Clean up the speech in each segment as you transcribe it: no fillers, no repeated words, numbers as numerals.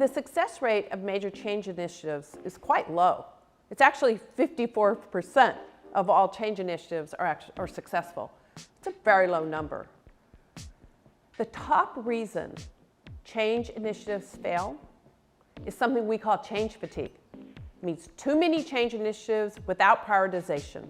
The success rate of major change initiatives is quite low. It's actually 54% of all change initiatives are successful. It's a very low number. The top reason change initiatives fail is something we call change fatigue. It means too many change initiatives without prioritization.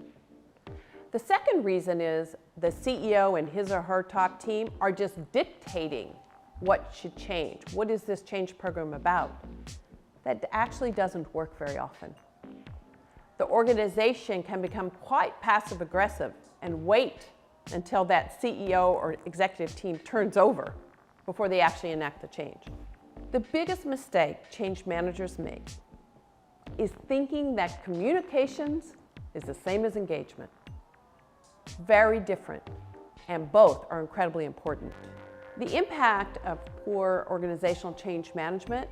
The second reason is the CEO and his or her top team are just dictating what should change. What is this change program about? That actually doesn't work very often. The organization can become quite passive-aggressive and wait until that CEO or executive team turns over before they actually enact the change. The biggest mistake change managers make is thinking that communications is the same as engagement. Very different, and both are incredibly important. The impact of poor organizational change management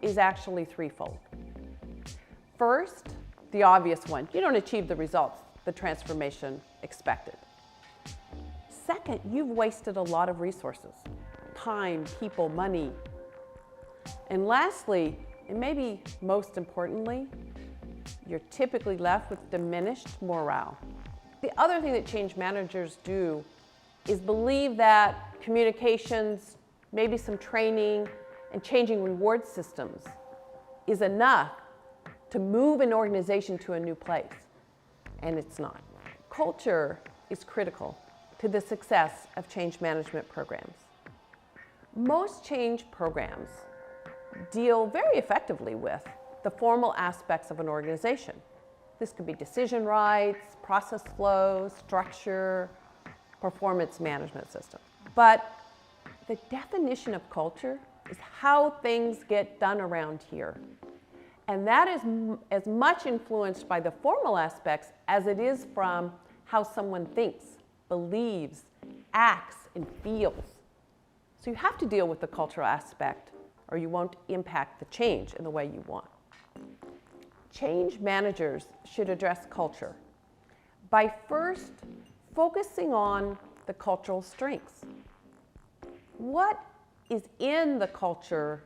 is actually threefold. First, the obvious one, you don't achieve the results the transformation expected. Second, you've wasted a lot of resources, time, people, money. And lastly, and maybe most importantly, you're typically left with diminished morale. The other thing that change managers do is believe that communications, maybe some training, and changing reward systems is enough to move an organization to a new place, and it's not. Culture is critical to the success of change management programs. Most change programs deal very effectively with the formal aspects of an organization. This could be decision rights, process flows, structure, performance management system. But the definition of culture is how things get done around here. And that is as much influenced by the formal aspects as it is from how someone thinks, believes, acts, and feels. So you have to deal with the cultural aspect or you won't impact the change in the way you want. Change managers should address culture by first focusing on the cultural strengths. What is in the culture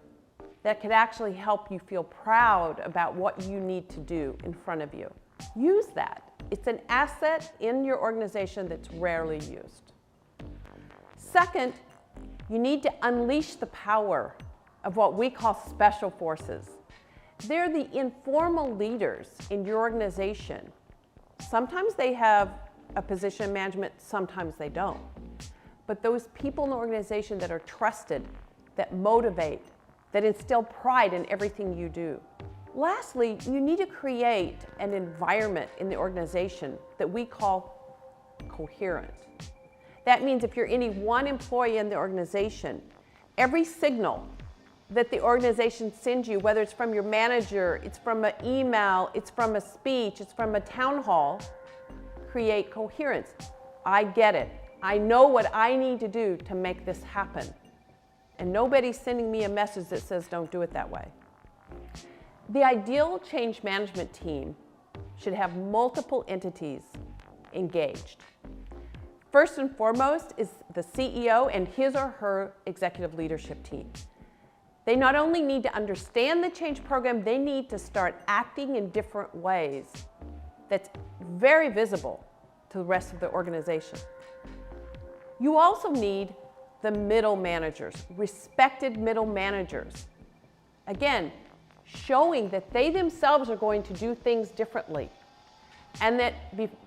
that could actually help you feel proud about what you need to do in front of you? Use that. It's an asset in your organization that's rarely used. Second, you need to unleash the power of what we call special forces. They're the informal leaders in your organization. Sometimes they have a position in management, sometimes they don't. But those people in the organization that are trusted, that motivate, that instill pride in everything you do. Lastly, you need to create an environment in the organization that we call coherent. That means if you're any one employee in the organization, every signal that the organization sends you, whether it's from your manager, it's from an email, it's from a speech, it's from a town hall, create coherence. I get it. I know what I need to do to make this happen. And nobody's sending me a message that says don't do it that way. The ideal change management team should have multiple entities engaged. First and foremost is the CEO and his or her executive leadership team. They not only need to understand the change program, they need to start acting in different ways that's very visible to the rest of the organization. You also need the middle managers, respected middle managers. Again, showing that they themselves are going to do things differently. And that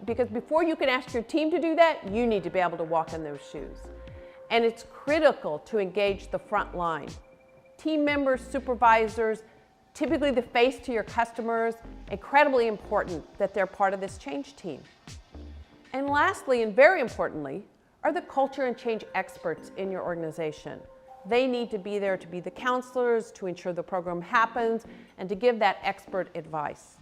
because before you can ask your team to do that, you need to be able to walk in those shoes. And it's critical to engage the front line. Team members, supervisors, typically the face to your customers, incredibly important that they're part of this change team. And lastly, and very importantly, are the culture and change experts in your organization. They need to be there to be the counselors, to ensure the program happens, and to give that expert advice.